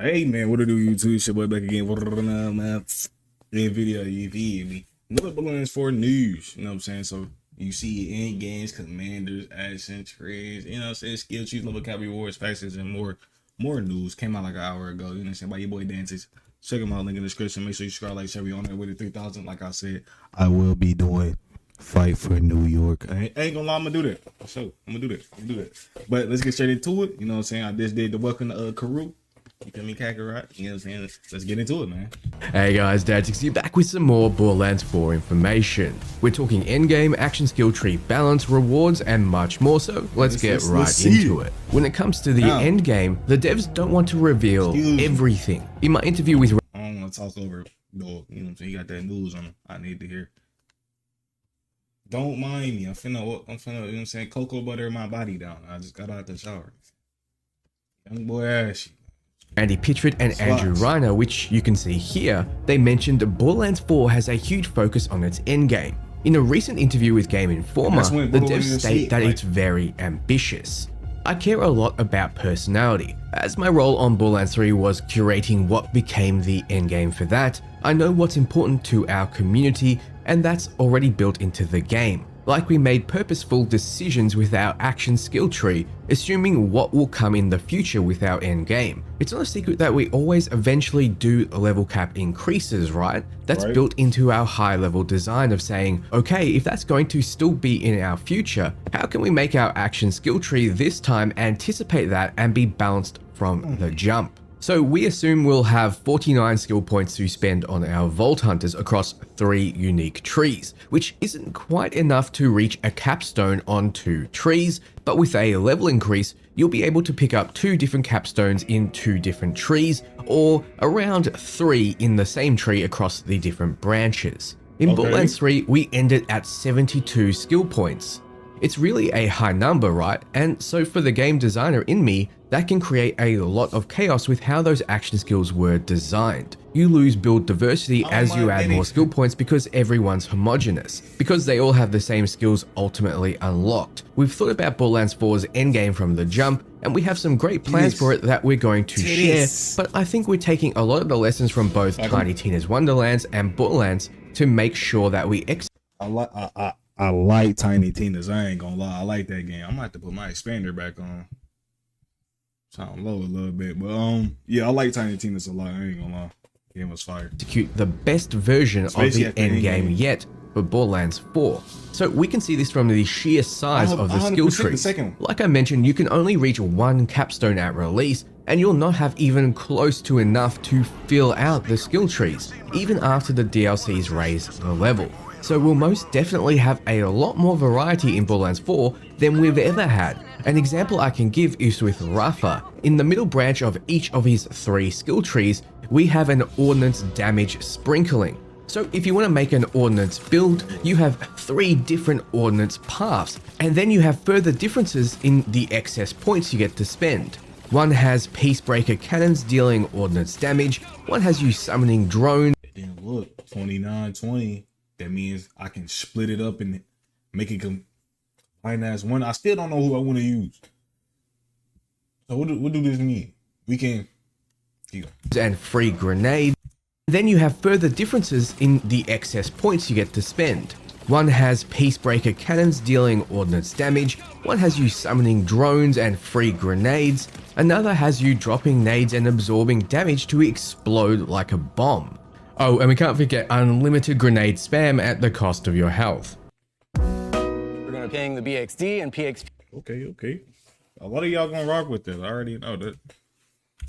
Hey man, what it do, YouTube? It's your boy back again. What man? In video, you feel me? Another Borlance for news. You know what I'm saying? So you see Endgames, commanders, action, trades, you know what I'm saying? Skill trees, level cap rewards, facets, and more news. Came out like an hour ago. You know what I'm saying? By your boy Dances. Check them out, link in the description. Make sure you subscribe, like, share, we on there with the 3,000. Like I said, I will be doing Fight for New York. I ain't gonna lie, I'm gonna do that. So I'm gonna do that. But let's get straight into it. You know what I'm saying? I just did the welcome to Karu. You feel me, Kakarot? You know what I'm saying? Let's get into it, man. Hey guys, Nvkkitzkii back with some more Borderlands 4 information. We're talking endgame, action skill tree balance, rewards, and much more, so let's get right into it. When it comes to the endgame, the devs don't want to reveal everything. In my interview with I don't want to talk over dog. You know what I'm saying? You got that news on him. I need to hear. Don't mind me. I'm finna, you know what I'm saying? Cocoa butter my body down. I just got out the shower. Young boy ashy. Andy Pitchford and Andrew Reiner, which you can see here, they mentioned Borderlands 4 has a huge focus on its endgame. In a recent interview with Game Informer, the devs state that it's very ambitious. I care a lot about personality. As my role on Borderlands 3 was curating what became the endgame for that, I know what's important to our community, and that's already built into the game. Like we made purposeful decisions with our action skill tree, assuming what will come in the future with our end game. It's not a secret that we always eventually do level cap increases, right? That's built into our high level design of saying, okay, if that's going to still be in our future, how can we make our action skill tree this time anticipate that and be balanced from the jump? So we assume we'll have 49 skill points to spend on our Vault Hunters across 3 unique trees, which isn't quite enough to reach a capstone on 2 trees, but with a level increase, you'll be able to pick up 2 different capstones in 2 different trees, or around 3 in the same tree across the different branches. In Borderlands 3, we ended at 72 skill points. It's really a high number, right? And so for the game designer in me, that can create a lot of chaos with how those action skills were designed. You lose build diversity as you add more skill points because everyone's homogeneous, because they all have the same skills ultimately unlocked. We've thought about Borderlands 4's endgame from the jump, and we have some great plans for it that we're going to share, but I think we're taking a lot of the lessons from both Tiny Tina's Wonderlands and Borderlands to make sure that we I like Tiny Tina's. I ain't gonna lie. I like that game. I'm gonna have to put my expander back on. Sound low a little bit, but yeah, I like Tiny Tina's a lot. I ain't gonna lie. Game was fire. Execute the best version of the end game yet for Borderlands 4. So we can see this from the sheer size of the skill tree. Like I mentioned, you can only reach 1 capstone at release, and you'll not have even close to enough to fill out the skill trees, even after the DLCs raise the level. So we'll most definitely have a lot more variety in Borderlands 4 than we've ever had. An example I can give is with Rafa. In the middle branch of each of his 3 skill trees, we have an ordnance damage sprinkling. So if you want to make an ordnance build, you have 3 different ordnance paths, and then you have further differences in the excess points you get to spend. One has Peacebreaker cannons dealing ordnance damage, one has you summoning drones. Then look, 2920. That means I can split it up and make it combine as one. I still don't know who I want to use. So what do this mean? We can... And free grenade. Then you have further differences in the excess points you get to spend. One has Peacebreaker cannons dealing ordnance damage, one has you summoning drones and free grenades, another has you dropping nades and absorbing damage to explode like a bomb. Oh, and we can't forget unlimited grenade spam at the cost of your health. We're gonna ping the BXD and PXP. Okay. A lot of y'all gonna rock with this. I already know that.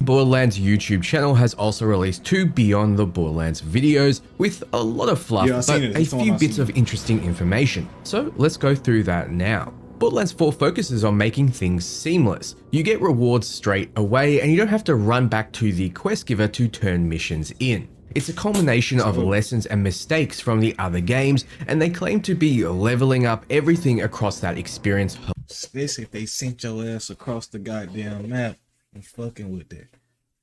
Borderlands YouTube channel has also released 2 Beyond the Borderlands videos with a lot of fluff, but a few bits of interesting information. So let's go through that now. Borderlands 4 focuses on making things seamless. You get rewards straight away and you don't have to run back to the quest giver to turn missions in. It's a culmination of lessons and mistakes from the other games, and they claim to be leveling up everything across that experience. Especially if they sent your ass across the goddamn map and fucking with that.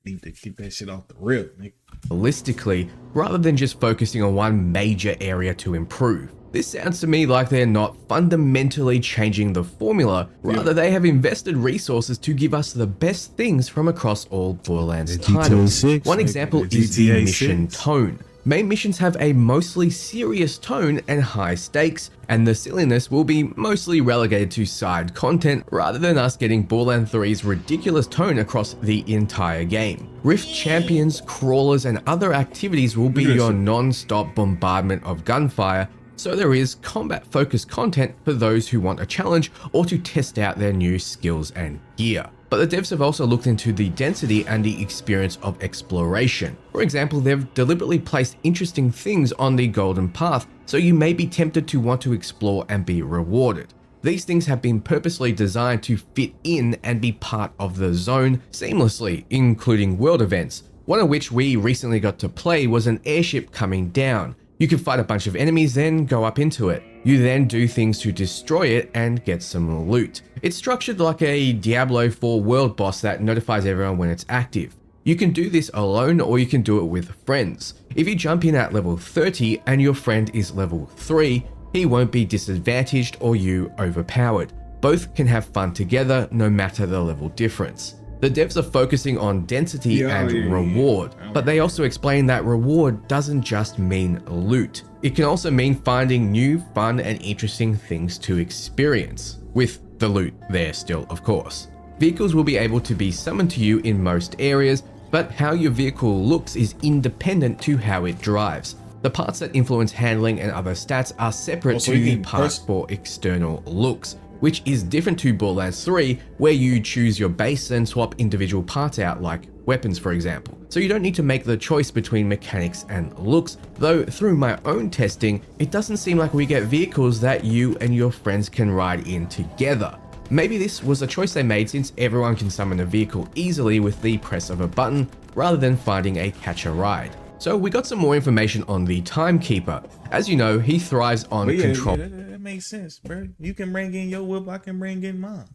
Need to keep that shit off the rip, nigga. Holistically, rather than just focusing on one major area to improve. This sounds to me like they're not fundamentally changing the formula, rather they have invested resources to give us the best things from across all Borderlands titles. One example is the mission tone. Main missions have a mostly serious tone and high stakes, and the silliness will be mostly relegated to side content rather than us getting Borderlands 3's ridiculous tone across the entire game. Rift champions, crawlers, and other activities will be your non-stop bombardment of gunfire, so there is combat-focused content for those who want a challenge or to test out their new skills and gear. But the devs have also looked into the density and the experience of exploration. For example, they've deliberately placed interesting things on the golden path, so you may be tempted to want to explore and be rewarded. These things have been purposely designed to fit in and be part of the zone seamlessly, including world events. One of which we recently got to play was an airship coming down. You can fight a bunch of enemies, then go up into it. You then do things to destroy it and get some loot. It's structured like a Diablo 4 world boss that notifies everyone when it's active. You can do this alone or you can do it with friends. If you jump in at level 30 and your friend is level 3, he won't be disadvantaged or you overpowered. Both can have fun together no matter the level difference. The devs are focusing on density and reward, but they also explain that reward doesn't just mean loot. It can also mean finding new, fun, and interesting things to experience, with the loot there still, of course. Vehicles will be able to be summoned to you in most areas, but how your vehicle looks is independent to how it drives. The parts that influence handling and other stats are separate to the parts for external looks, which is different to Borderlands 3, where you choose your base and swap individual parts out, like weapons for example. So you don't need to make the choice between mechanics and looks, though through my own testing, it doesn't seem like we get vehicles that you and your friends can ride in together. Maybe this was a choice they made since everyone can summon a vehicle easily with the press of a button, rather than finding a catch-a-ride. So we got some more information on the Timekeeper. As you know, he thrives on control. That makes sense, bro. You can bring in your whip, I can bring in mine.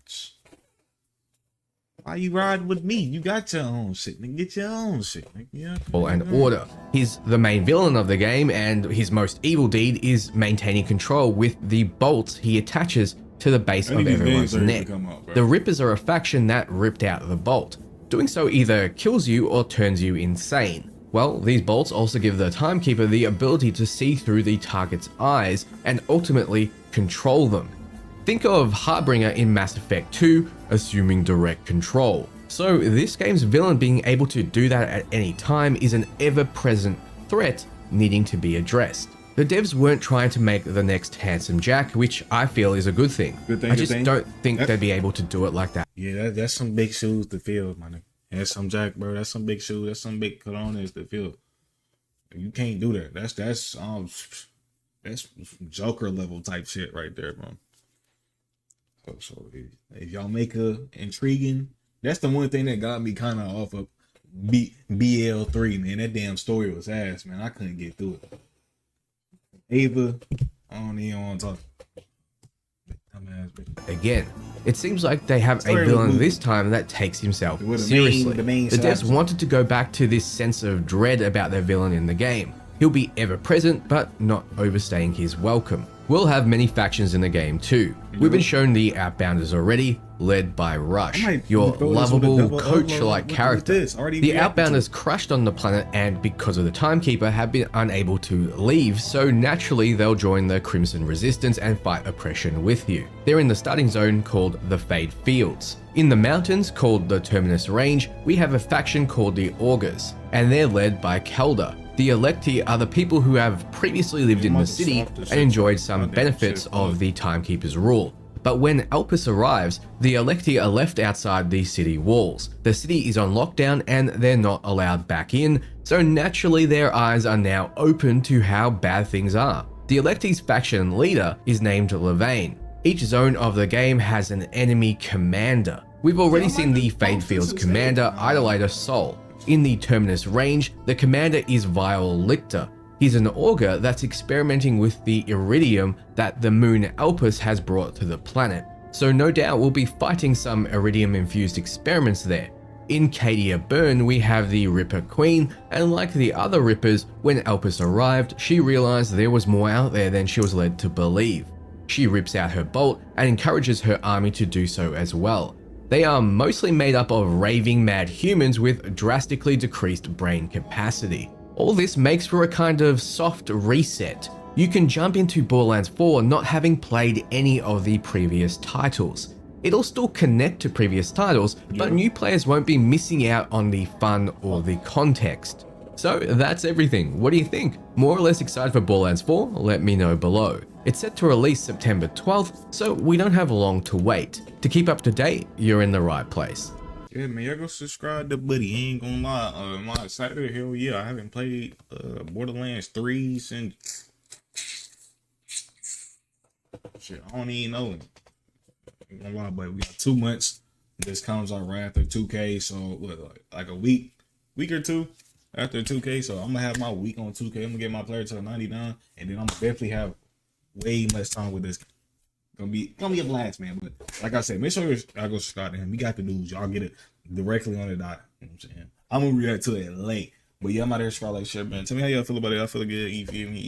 Why you ride with me? You got your own shit, nigga. Get your own shit, nigga. Yeah. And order. He's the main villain of the game, and his most evil deed is maintaining control with the bolts he attaches to the base of everyone's neck. The Rippers are a faction that ripped out the bolt. Doing so either kills you or turns you insane. Well, these bolts also give the Timekeeper the ability to see through the target's eyes and ultimately control them. Think of Harbinger in Mass Effect 2, assuming direct control. So this game's villain being able to do that at any time is an ever-present threat needing to be addressed. The devs weren't trying to make the next Handsome Jack, which I feel is a good thing. I just don't think they'd be able to do it like that. Yeah, that's some big shoes to fill, my nigga. Handsome Jack, bro. That's some big shoes. That's some big colones to fill. You can't do that. That's Joker level type shit right there, bro. So if y'all make a intriguing, that's the one thing that got me kind of off of BL3, man. That damn story was ass, man. I couldn't get through it. Ava, I don't even want to talk. Again, it seems like they have a villain this time that takes himself seriously. The devs wanted to go back to this sense of dread about their villain in the game. He'll be ever present, but not overstaying his welcome. We'll have many factions in the game too. We've been shown the Outbounders already, led by Rush, your lovable coach-like character. The Outbounders crashed on the planet and because of the Timekeeper have been unable to leave, so naturally they'll join the Crimson Resistance and fight oppression with you. They're in the starting zone called the Fade Fields. In the mountains called the Terminus Range, we have a faction called the Augurs, and they're led by Kelda. The Electi are the people who have previously lived in the city and enjoyed some benefits of the Timekeeper's rule. But when Elpis arrives, the Electi are left outside the city walls. The city is on lockdown and they're not allowed back in, so naturally their eyes are now open to how bad things are. The Electi's faction leader is named Levane. Each zone of the game has an enemy commander. We've already seen the Fade Fields commander idolize Sol. In the Terminus Range, the commander is Vial Lictor. He's an augur that's experimenting with the iridium that the moon Elpis has brought to the planet. So no doubt we'll be fighting some iridium-infused experiments there. In Katia Byrne, we have the Ripper Queen, and like the other Rippers, when Elpis arrived, she realized there was more out there than she was led to believe. She rips out her bolt and encourages her army to do so as well. They are mostly made up of raving mad humans with drastically decreased brain capacity. All this makes for a kind of soft reset. You can jump into Borderlands 4 not having played any of the previous titles. It'll still connect to previous titles, but new players won't be missing out on the fun or the context. So that's everything. What do you think? More or less excited for Borderlands 4? Let me know below. It's set to release September 12th, so we don't have long to wait. To keep up to date, you're in the right place. Yeah, man, y'all go subscribe to Buddy. Ain't gonna lie, my Saturday, hell yeah, I haven't played Borderlands 3 since shit. I don't even know. Ain't gonna lie, but we got 2 months. This comes out right after 2K, so what, like a week or two after 2K. So I'm gonna have my week on 2K. I'm gonna get my player to 99, and then I'm gonna definitely have way less time with this. Gonna be a blast, man. But like I said, make sure y'all go subscribe to him. We got the news. Y'all get it directly on the dot. You know what I'm saying? I'm gonna react to it late. But yeah, I'm out here subscribe, like, share, man. Tell me how y'all feel about it. I feel good. You feel me?